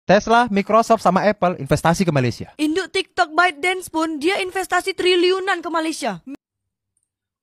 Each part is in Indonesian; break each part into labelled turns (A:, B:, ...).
A: Tesla, Microsoft, sama Apple investasi ke Malaysia.
B: Induk TikTok ByteDance pun dia investasi triliunan ke Malaysia.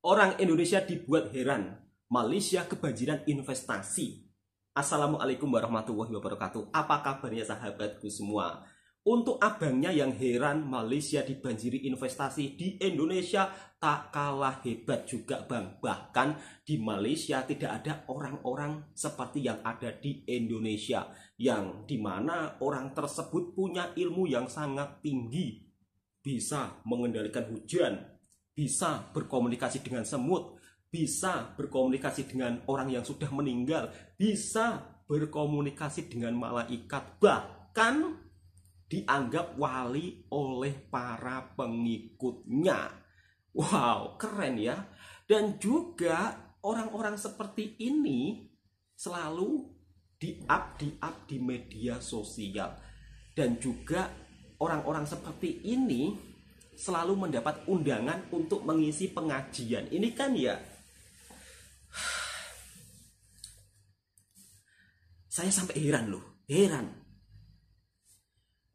C: Orang Indonesia dibuat heran. Malaysia kebanjiran investasi. Assalamualaikum warahmatullahi wabarakatuh. Apa kabarnya sahabatku semua? Untuk abangnya yang heran Malaysia dibanjiri investasi, di Indonesia tak kalah hebat juga bang. Bahkan di Malaysia tidak ada orang-orang seperti yang ada di Indonesia, yang dimana orang tersebut punya ilmu yang sangat tinggi, bisa mengendalikan hujan, bisa berkomunikasi dengan semut, bisa berkomunikasi dengan orang yang sudah meninggal, bisa berkomunikasi dengan malaikat, bahkan dianggap wali oleh para pengikutnya. Wow, keren ya. Dan juga orang-orang seperti ini selalu di-up di media sosial. Dan juga orang-orang seperti ini selalu mendapat undangan untuk mengisi pengajian. Ini kan ya, saya sampai heran loh, heran.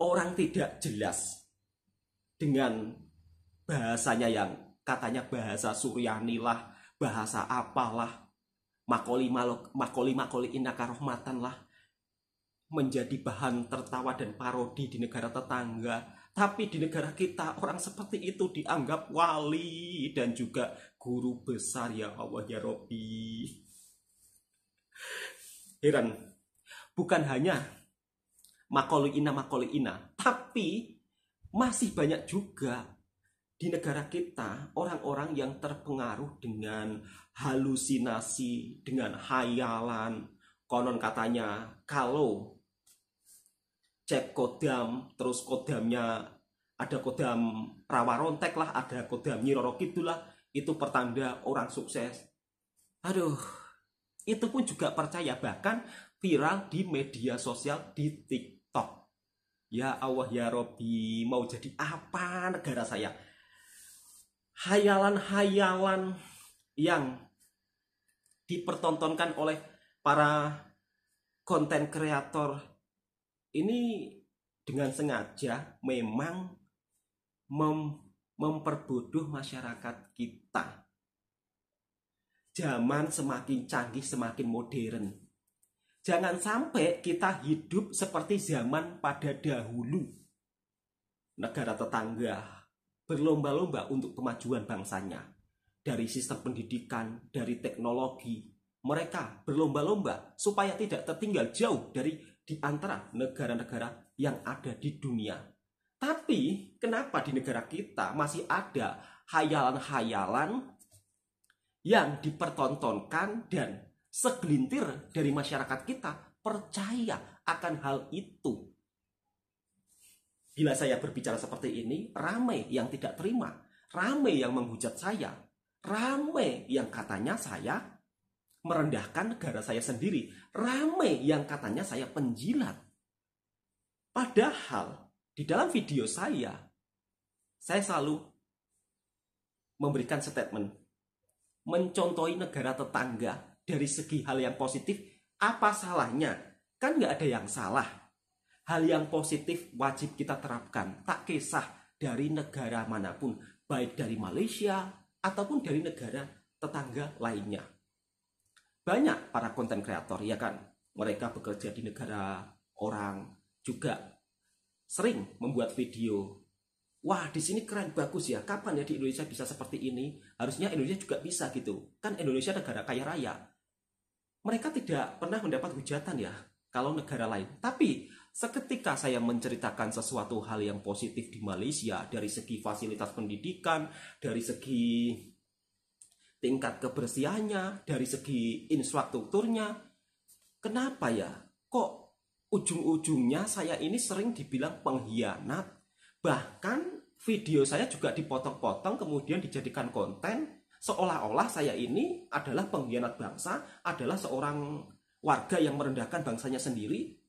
C: Orang tidak jelas dengan bahasanya yang katanya bahasa Suryani lah, bahasa apalah, makoli inaka rahmatan lah, menjadi bahan tertawa dan parodi di negara tetangga. Tapi di negara kita orang seperti itu dianggap wali dan juga guru besar. Ya Allah ya Robbi. Heran. Bukan hanya makoli ina, tapi masih banyak juga di negara kita orang-orang yang terpengaruh dengan halusinasi, dengan hayalan. Konon katanya kalau cek kodam, terus kodamnya ada kodam rawa rontek lah, ada kodam nyiroro kidul lah, itu pertanda orang sukses. Aduh, itu pun juga percaya, bahkan viral di media sosial, di TikTok. Ya Allah ya Robbi, mau jadi apa negara saya? Hayalan-hayalan yang dipertontonkan oleh para konten kreator ini dengan sengaja memang memperbodoh masyarakat kita. Zaman semakin canggih, semakin modern. Jangan sampai kita hidup seperti zaman pada dahulu. Negara tetangga berlomba-lomba untuk kemajuan bangsanya. Dari sistem pendidikan, dari teknologi. Mereka berlomba-lomba supaya tidak tertinggal jauh dari di antara negara-negara yang ada di dunia. Tapi kenapa di negara kita masih ada hayalan-hayalan yang dipertontonkan dan segelintir dari masyarakat kita percaya akan hal itu? Bila saya berbicara seperti ini, ramai yang tidak terima, ramai yang menghujat saya, ramai yang katanya saya merendahkan negara saya sendiri, ramai yang katanya saya penjilat. Padahal di dalam video saya selalu memberikan statement, mencontohi negara tetangga. Dari segi hal yang positif, apa salahnya? Kan nggak ada yang salah. Hal yang positif wajib kita terapkan, tak kisah dari negara manapun, baik dari Malaysia ataupun dari negara tetangga lainnya. Banyak para konten kreator, ya kan, mereka bekerja di negara orang juga sering membuat video. Wah, di sini keren, bagus ya. Kapan ya di Indonesia bisa seperti ini? Harusnya Indonesia juga bisa gitu. Kan Indonesia negara kaya raya. Mereka tidak pernah mendapat hujatan ya kalau negara lain. Tapi seketika saya menceritakan sesuatu hal yang positif di Malaysia, dari segi fasilitas pendidikan, dari segi tingkat kebersihannya, dari segi infrastrukturnya, kenapa ya kok ujung-ujungnya saya ini sering dibilang pengkhianat? Bahkan video saya juga dipotong-potong kemudian dijadikan konten seolah-olah saya ini adalah pengkhianat bangsa, adalah seorang warga yang merendahkan bangsanya sendiri.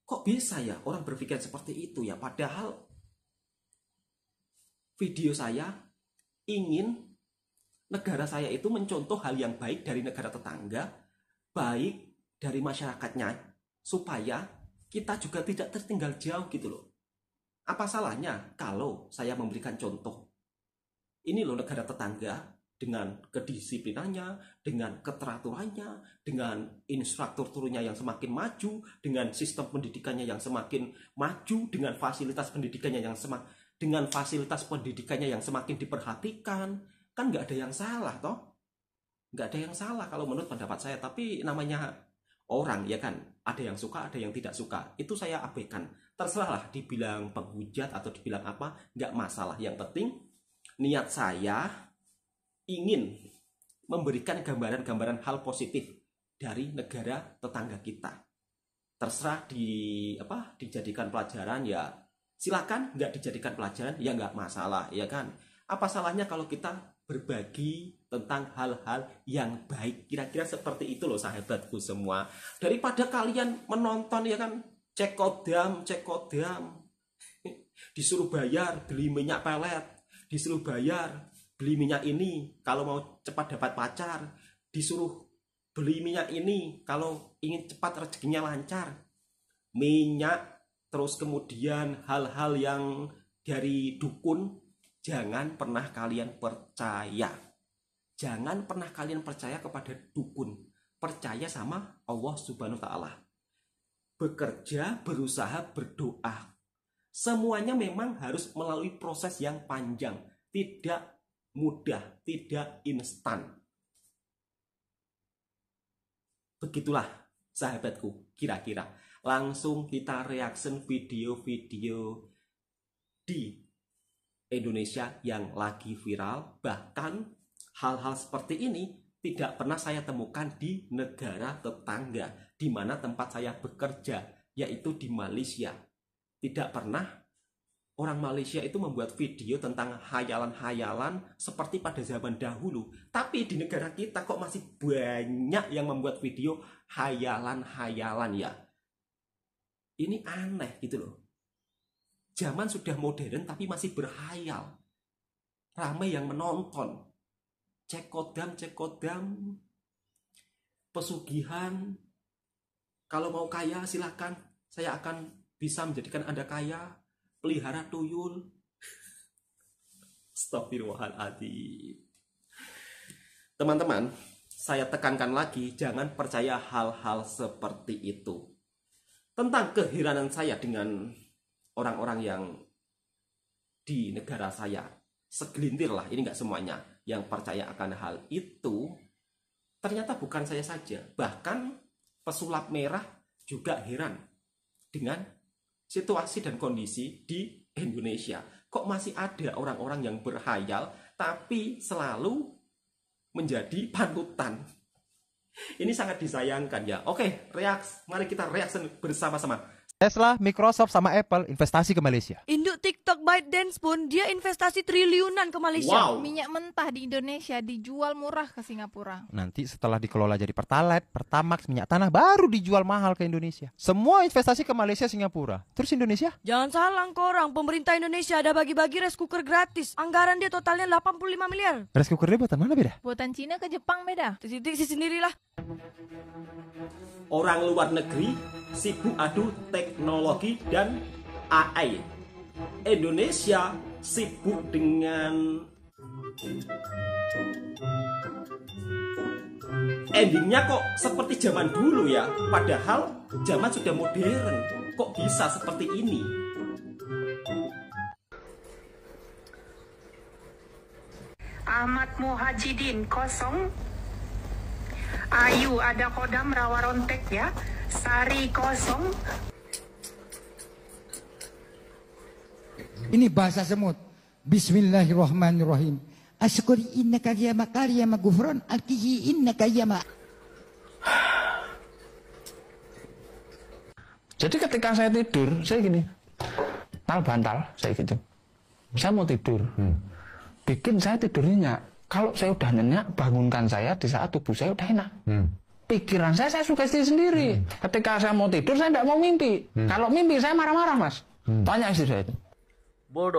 C: Kok bisa ya orang berpikir seperti itu ya? Padahal video saya ingin negara saya itu mencontoh hal yang baik dari negara tetangga, baik dari masyarakatnya, supaya kita juga tidak tertinggal jauh gitu loh. Apa salahnya kalau saya memberikan contoh? Ini loh negara tetangga dengan kedisiplinannya, dengan keteraturannya, dengan infrastrukturnya yang semakin maju, dengan sistem pendidikannya yang semakin maju, dengan fasilitas pendidikannya yang semakin diperhatikan. Kan nggak ada yang salah toh? Nggak ada yang salah kalau menurut pendapat saya. Tapi namanya orang ya kan, ada yang suka, ada yang tidak suka. Itu saya abaikan. Terserahlah dibilang penghujat atau dibilang apa, nggak masalah. Yang penting niat saya ingin memberikan gambaran-gambaran hal positif dari negara tetangga kita. Terserah dijadikan pelajaran ya silakan, nggak dijadikan pelajaran ya nggak masalah ya kan. Apa salahnya kalau kita berbagi tentang hal-hal yang baik? Kira-kira seperti itu loh sahabatku semua. Daripada kalian menonton ya kan, cek kodam, disuruh bayar beli minyak pelet, disuruh bayar beli minyak ini kalau mau cepat dapat pacar, disuruh beli minyak ini kalau ingin cepat rezekinya lancar. Minyak, terus kemudian hal-hal yang dari dukun, jangan pernah kalian percaya. Jangan pernah kalian percaya kepada dukun. Percaya sama Allah Subhanahu wa Ta'ala. Bekerja, berusaha, berdoa. Semuanya memang harus melalui proses yang panjang. Tidak mudah, tidak instan. Begitulah sahabatku, kira-kira. Langsung kita reaction video-video di Indonesia yang lagi viral. Bahkan hal-hal seperti ini tidak pernah saya temukan di negara tetangga, di mana tempat saya bekerja, yaitu di Malaysia. Tidak pernah orang Malaysia itu membuat video tentang hayalan-hayalan seperti pada zaman dahulu. Tapi di negara kita kok masih banyak yang membuat video hayalan-hayalan ya. Ini aneh gitu loh. Zaman sudah modern tapi masih berhayal. Ramai yang menonton. Cek kodam, pesugihan. Kalau mau kaya silakan, saya akan bisa menjadikan Anda kaya. Pelihara tuyul. Astagfirullahaladzim. Teman-teman, saya tekankan lagi, jangan percaya hal-hal seperti itu. Tentang keheranan saya dengan orang-orang yang di negara saya, segelintir lah, ini nggak semuanya yang percaya akan hal itu. Ternyata bukan saya saja, bahkan pesulap merah juga heran dengan situasi dan kondisi di Indonesia. Kok masih ada orang-orang yang berhayal tapi selalu menjadi panutan. Ini sangat disayangkan ya. Oke, mari kita reaction bersama-sama.
A: Tesla, Microsoft, sama Apple investasi ke Malaysia.
B: Induk TikTok ByteDance pun dia investasi triliunan ke Malaysia.
C: Wow.
D: Minyak mentah di Indonesia dijual murah ke Singapura.
A: Nanti setelah dikelola jadi Pertalite, Pertamax, minyak tanah baru dijual mahal ke Indonesia. Semua investasi ke Malaysia, Singapura. Terus Indonesia?
B: Jangan salah korang, pemerintah Indonesia ada bagi-bagi rice cooker gratis. Anggaran dia totalnya 85 miliar.
A: Rice cooker dia buatan mana beda?
D: Buatan Cina ke Jepang beda.
B: Titik sendirilah.
C: Orang luar negeri sibuk adu teknologi dan AI. Indonesia sibuk dengan endingnya kok seperti zaman dulu ya. Padahal zaman sudah modern. Kok bisa seperti ini?
E: Ahmad Muhajidin kosong. Ayu ada kodam rawa rontek ya. Sari kosong.
F: Ini bahasa semut. Bismillahirrahmanirrahim. Asyukuri innaka ya makari ya magufron alkihi innaka ya ma.
G: Jadi ketika saya tidur, saya gini, bantal, saya gitu. Saya mau tidur, bikin saya tidur nyenyak. Kalau saya udah nyenyak, bangunkan saya di saat tubuh saya udah enak. Pikiran saya sugesti sendiri. Ketika saya mau tidur, saya tidak mau mimpi. Kalau mimpi, saya marah-marah, Mas. Tanya istri saya itu.
H: Bol,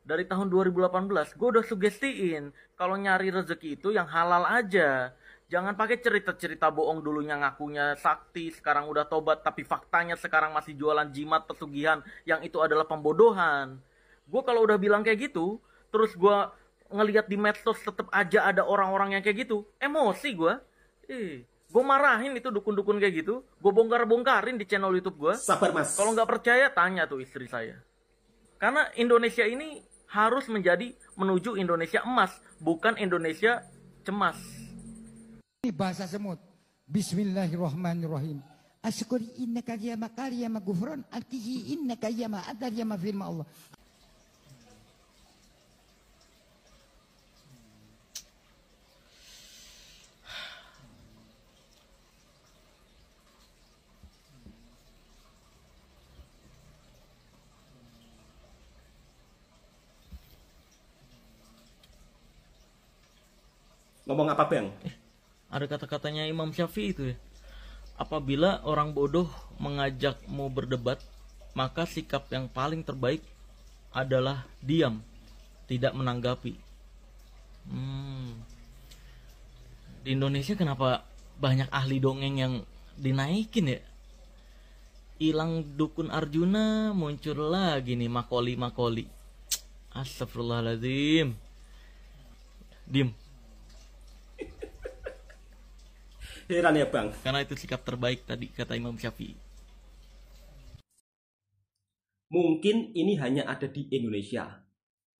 H: dari tahun 2018 gue udah sugestiin kalau nyari rezeki itu yang halal aja. Jangan pakai cerita-cerita bohong dulunya ngakunya sakti, sekarang udah tobat, tapi faktanya sekarang masih jualan jimat pesugihan, yang itu adalah pembodohan. Gue kalau udah bilang kayak gitu, terus gue ngelihat di medsos tetap aja ada orang-orang yang kayak gitu, emosi gue. Gue marahin itu dukun-dukun kayak gitu, gue bongkar-bongkarin di channel YouTube gue.
C: Sabar mas.
H: Kalau nggak percaya, tanya tuh istri saya. Karena Indonesia ini harus menuju Indonesia emas, bukan Indonesia cemas.
F: Ini bahasa semut. Bismillahirrahmanirrahim. Asyukuri innaka ya makari ya magufron. Al-kihi innaka ya ma'adar ya mafirma Allah.
C: Ngomong apa bang?
H: Ada kata-katanya Imam Syafi'i itu ya. Apabila orang bodoh mengajakmu berdebat, maka sikap yang paling terbaik adalah diam, tidak menanggapi. Di Indonesia kenapa banyak ahli dongeng yang dinaikin ya? Hilang dukun Arjuna, muncul lagi nih makoli-makoli. Astagfirullahaladzim. Diem.
C: Heran ya bang.
H: Karena itu sikap terbaik tadi kata Imam Syafi'i.
C: Mungkin ini hanya ada di Indonesia.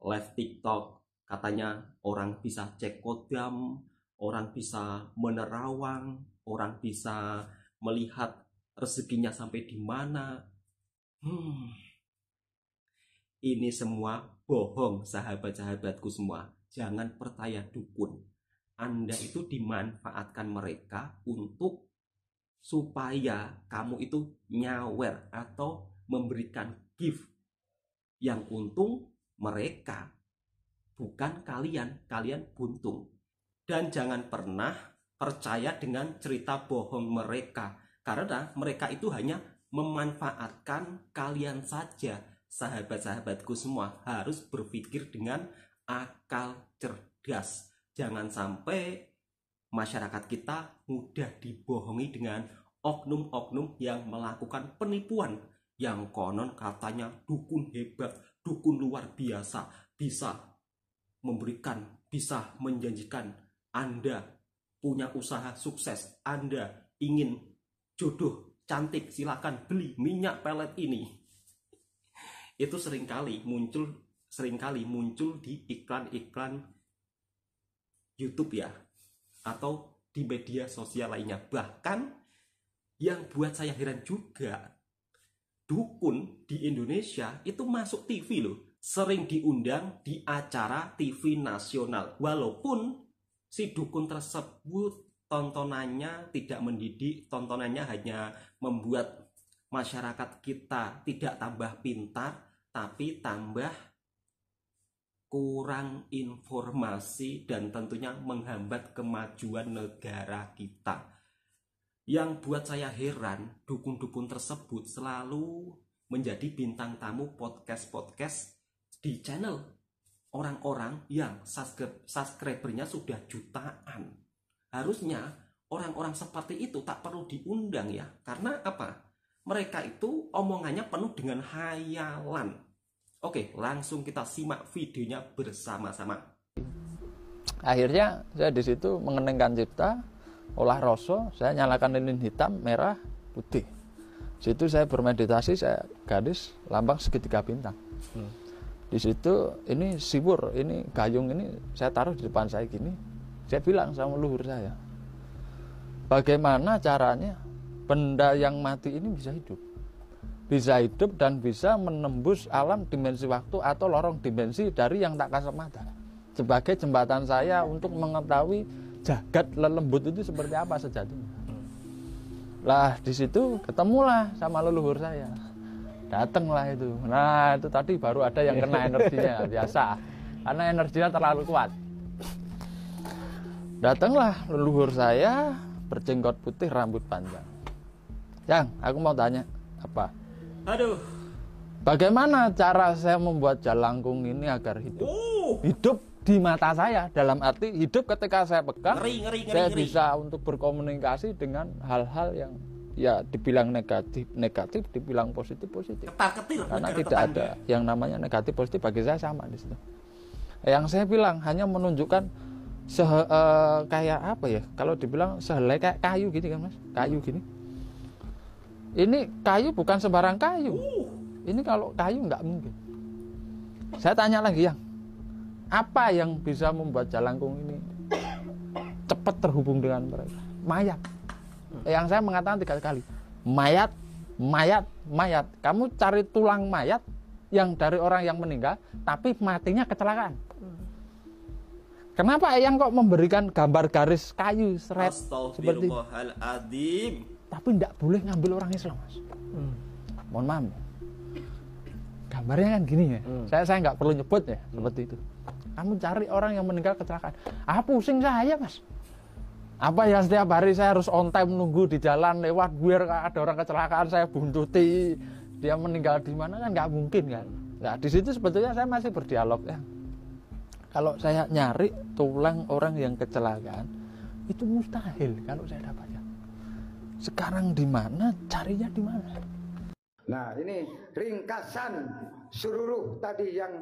C: Live TikTok, katanya orang bisa cek kodam, orang bisa menerawang, orang bisa melihat rezekinya sampai di mana. Ini semua bohong sahabat-sahabatku semua. Jangan percaya dukun. Anda itu dimanfaatkan mereka untuk supaya kamu itu nyawer atau memberikan gift. Yang untung mereka, bukan kalian. Kalian buntung. Dan jangan pernah percaya dengan cerita bohong mereka. Karena mereka itu hanya memanfaatkan kalian saja. Sahabat-sahabatku semua harus berpikir dengan akal cerdas. Jangan sampai masyarakat kita mudah dibohongi dengan oknum-oknum yang melakukan penipuan. Yang konon katanya dukun hebat, dukun luar biasa, bisa memberikan, bisa menjanjikan Anda punya usaha sukses, Anda ingin jodoh cantik, silakan beli minyak pelet ini. Itu seringkali muncul di iklan-iklan YouTube ya, atau di media sosial lainnya. Bahkan yang buat saya heran juga, dukun di Indonesia itu masuk TV loh, sering diundang di acara TV nasional. Walaupun si dukun tersebut tontonannya tidak mendidik, tontonannya hanya membuat masyarakat kita tidak tambah pintar, tapi tambah kurang informasi dan tentunya menghambat kemajuan negara kita. Yang buat saya heran, dukun-dukun tersebut selalu menjadi bintang tamu podcast-podcast di channel orang-orang yang subscribernya sudah jutaan. Harusnya orang-orang seperti itu tak perlu diundang ya. Karena apa? Mereka itu omongannya penuh dengan hayalan. Oke, langsung kita simak videonya bersama-sama.
G: Akhirnya saya di situ mengeningkan cipta, olah rasa, saya nyalakan lilin hitam, merah, putih. Situ saya bermeditasi, saya garis lambang segitiga bintang. Di situ ini siwur, ini gayung ini saya taruh di depan saya gini. Saya bilang sama leluhur saya, bagaimana caranya benda yang mati ini bisa hidup? Bisa hidup dan bisa menembus alam dimensi waktu atau lorong dimensi dari yang tak kasat mata. Sebagai jembatan saya untuk mengetahui jagat lelembut itu seperti apa sejatinya. Lah di situ ketemulah sama leluhur saya. Datanglah itu. Nah itu tadi baru ada yang kena energinya biasa. Karena energinya terlalu kuat. Datanglah leluhur saya berjenggot putih, rambut panjang. Yang aku mau tanya apa? Bagaimana cara saya membuat jalangkung ini agar hidup? Hidup di mata saya, dalam arti hidup ketika saya pegang,
C: Ngeri.
G: saya bisa untuk berkomunikasi dengan hal-hal yang ya dibilang negatif, dibilang positif.
C: Ketar-ketir
G: Karena
C: negara
G: tidak
C: tetangga.
G: ada yang namanya negatif positif, bagi saya sama di situ. Yang saya bilang hanya menunjukkan kayak apa ya? Kalau dibilang sehelai kayak kayu gini kan Mas, kayu gini. Ini kayu bukan sembarang kayu. Ini kalau kayu nggak mungkin. Saya tanya lagi apa yang bisa membuat Jalangkung ini cepat terhubung dengan mereka? Mayat. Yang saya mengatakan 3 kali. Mayat. Kamu cari tulang mayat yang dari orang yang meninggal, tapi matinya kecelakaan. Kenapa Eyang kok memberikan gambar garis kayu seret seperti itu?
C: Astagfirullahaladzim.
G: Tapi tidak boleh ngambil orang Islam, Mas. Mohon maaf. Gambarnya kan gini ya. Saya nggak perlu nyebut ya seperti itu. Kamu cari orang yang meninggal kecelakaan. Pusing saya, Mas. Apa ya setiap hari saya harus on time nunggu di jalan lewat biar ada orang kecelakaan saya buntuti, dia meninggal di mana, kan nggak mungkin kan. Nah, di situ sebetulnya saya masih berdialog ya. Kalau saya nyari tulang orang yang kecelakaan itu mustahil kalau saya dapatnya. Sekarang di mana, carinya di mana?
F: Nah, ini ringkasan seluruh tadi yang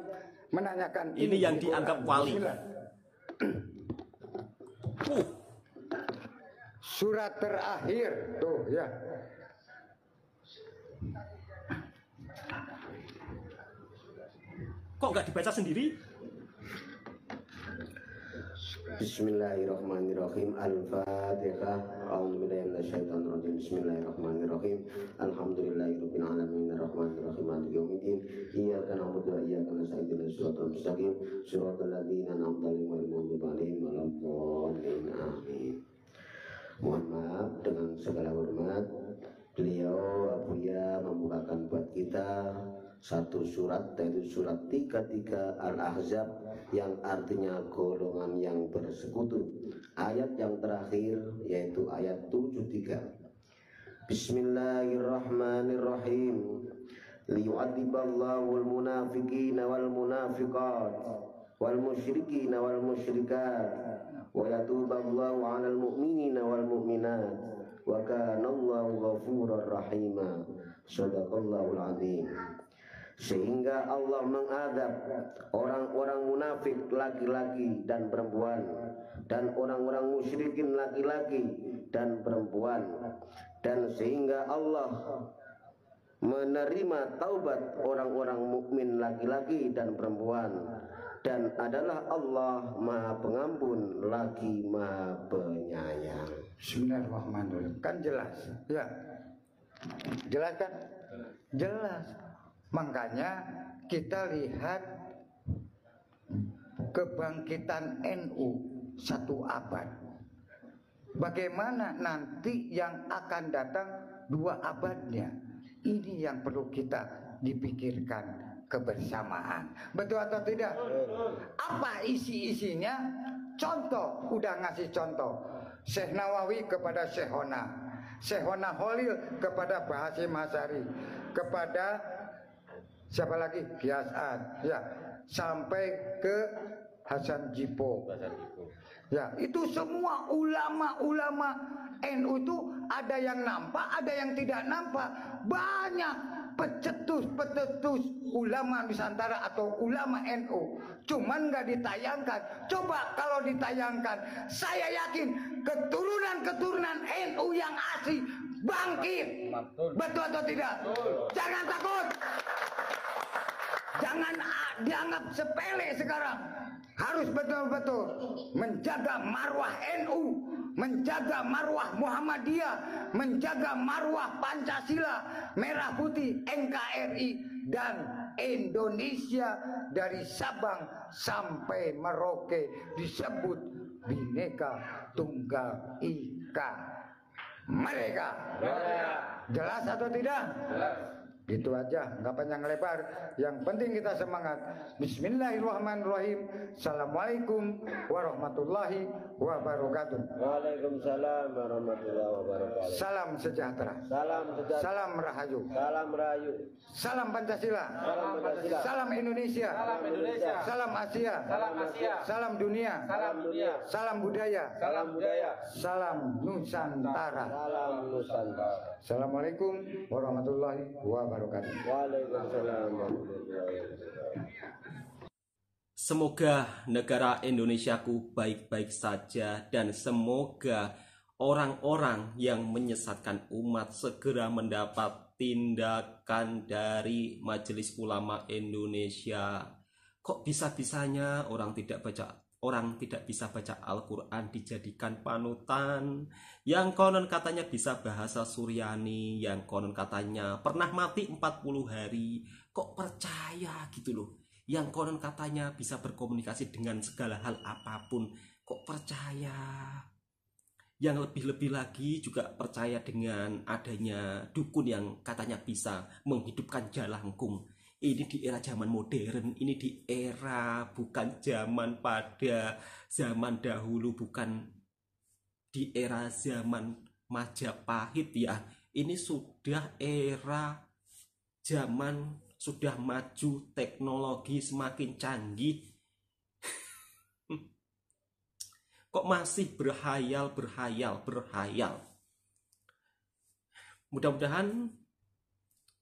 F: menanyakan
C: Ini yang dianggap wali.
F: Surat terakhir tuh ya.
C: Kok nggak dibaca sendiri?
I: Bismillahirrahmanirrahim. Al-Fatihah. A'udzubillahi minasyaitonir rajim. Bismillahirrahmanirrahim. Alhamdulillahirabbil alamin arrahmanirrahim maliki yaumiddin. Iyyaka na'budu wa iyyaka nasta'in ihdinas siratal mustaqim. Shiratal ladzina an'amta 'alaihim ghairil maghdubi 'alaihim waladdallin. Amin. Mohon maaf dengan segala hormat, beliau Abuya membukakan buat kita satu surat, yaitu surat 33 Al-Ahzab, yang artinya golongan yang bersekutu. Ayat yang terakhir yaitu ayat 73. Bismillahirrahmanirrahim. Liyu'adziballahu al-munafiqina wal munafiqat wal musyrikina wal musyrikat wa yatuballahu 'alal mu'minina wal mu'minat wa kana Allahu ghafurur rahima. Shadaqallahul 'azim. Sehingga Allah mengadab orang-orang munafik laki-laki dan perempuan, dan orang-orang musyrikin laki-laki dan perempuan, dan sehingga Allah menerima taubat orang-orang mukmin laki-laki dan perempuan, dan adalah Allah Maha Pengampun lagi Maha Penyayang.
F: Bismillahirrahmanirrahim. Kan jelas ya. Jelas kan? Jelas. Makanya kita lihat kebangkitan NU 1 abad. Bagaimana nanti yang akan datang 2 abadnya. Ini yang perlu kita dipikirkan kebersamaan. Betul atau tidak? Apa isi-isinya? Contoh, udah ngasih contoh. Syekh Nawawi kepada Syekhona, Syekhona Holil kepada Bahasim Hasari, kepada siapa lagi? Biasat, ya, sampai ke Hasan Jipo. Ya, itu semua ulama-ulama NU itu ada yang nampak, ada yang tidak nampak. Banyak pecetus-pecetus ulama Nusantara atau ulama NU. Cuman nggak ditayangkan. Coba kalau ditayangkan, saya yakin keturunan-keturunan NU yang asli bangkit. Betul atau tidak? Jangan takut. Jangan dianggap sepele sekarang. Harus betul-betul menjaga marwah NU, menjaga marwah Muhammadiyah, menjaga marwah Pancasila, Merah Putih, NKRI, dan Indonesia dari Sabang sampai Merauke disebut Bhinneka Tunggal Ika mereka. Jelas atau tidak? Gitu aja, nggak panjang lebar. Yang penting kita semangat. Bismillahirrahmanirrahim. Assalamualaikum warahmatullahi wabarakatuh.
I: Waalaikumsalam warahmatullahi wabarakatuh.
F: Salam sejahtera.
I: Salam sejahtera.
F: Salam rahayu.
I: Salam rahayu.
F: Salam Pancasila.
I: Salam Pancasila.
F: Salam Indonesia.
I: Salam Indonesia.
F: Salam Asia.
I: Salam Asia.
F: Salam dunia.
I: Salam dunia.
F: Salam budaya.
I: Salam budaya.
F: Salam Nusantara.
I: Salam Nusantara.
F: Assalamualaikum warahmatullahi wabarakatuh.
I: Waalaikumsalam warahmatullahi wabarakatuh.
C: Semoga negara Indonesiaku baik-baik saja dan semoga orang-orang yang menyesatkan umat segera mendapat tindakan dari Majelis Ulama Indonesia. Kok bisa-bisanya orang tidak bisa baca Al-Quran dijadikan panutan, yang konon katanya bisa bahasa Suryani, yang konon katanya pernah mati 40 hari, kok percaya gitu loh. Yang konon katanya bisa berkomunikasi dengan segala hal apapun, kok percaya. Yang lebih-lebih lagi juga percaya dengan adanya dukun yang katanya bisa menghidupkan jalangkung. Ini di era zaman modern, ini di era bukan zaman pada zaman dahulu, bukan di era zaman Majapahit ya. Ini sudah era zaman sudah maju, teknologi semakin canggih. Kok masih berhayal. Mudah-mudahan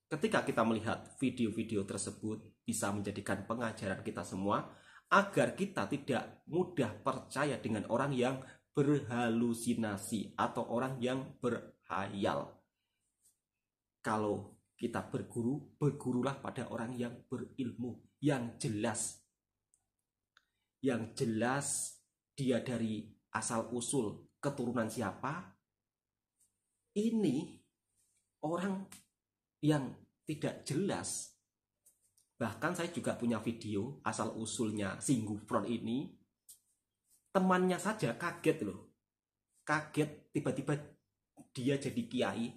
C: ketika kita melihat video-video tersebut bisa menjadikan pengajaran kita semua agar kita tidak mudah percaya dengan orang yang berhalusinasi atau orang yang berhayal. Kalau kita berguru, bergurulah pada orang yang berilmu, yang jelas. Yang jelas dia dari asal-usul keturunan siapa. Ini orang yang tidak jelas. Bahkan saya juga punya video asal-usulnya Singgu Front ini. Temannya saja kaget loh. Kaget tiba-tiba dia jadi kiai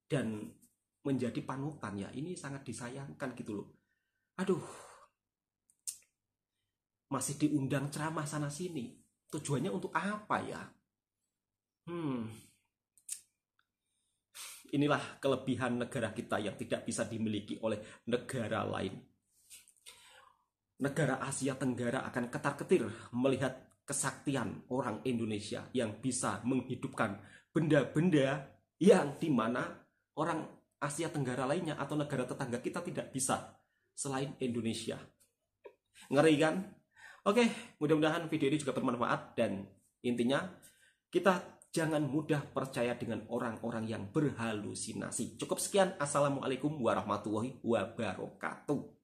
C: dan menjadi panutan ya. Ini sangat disayangkan gitu loh. Aduh. Masih diundang ceramah sana sini. Tujuannya untuk apa ya? Inilah kelebihan negara kita yang tidak bisa dimiliki oleh negara lain. Negara Asia Tenggara akan ketar-ketir melihat kesaktian orang Indonesia yang bisa menghidupkan benda-benda yang dimana orang Asia Tenggara lainnya atau negara tetangga kita tidak bisa selain Indonesia. Ngeri kan? Oke, mudah-mudahan video ini juga bermanfaat dan intinya kita jangan mudah percaya dengan orang-orang yang berhalusinasi. Cukup sekian. Assalamualaikum warahmatullahi wabarakatuh.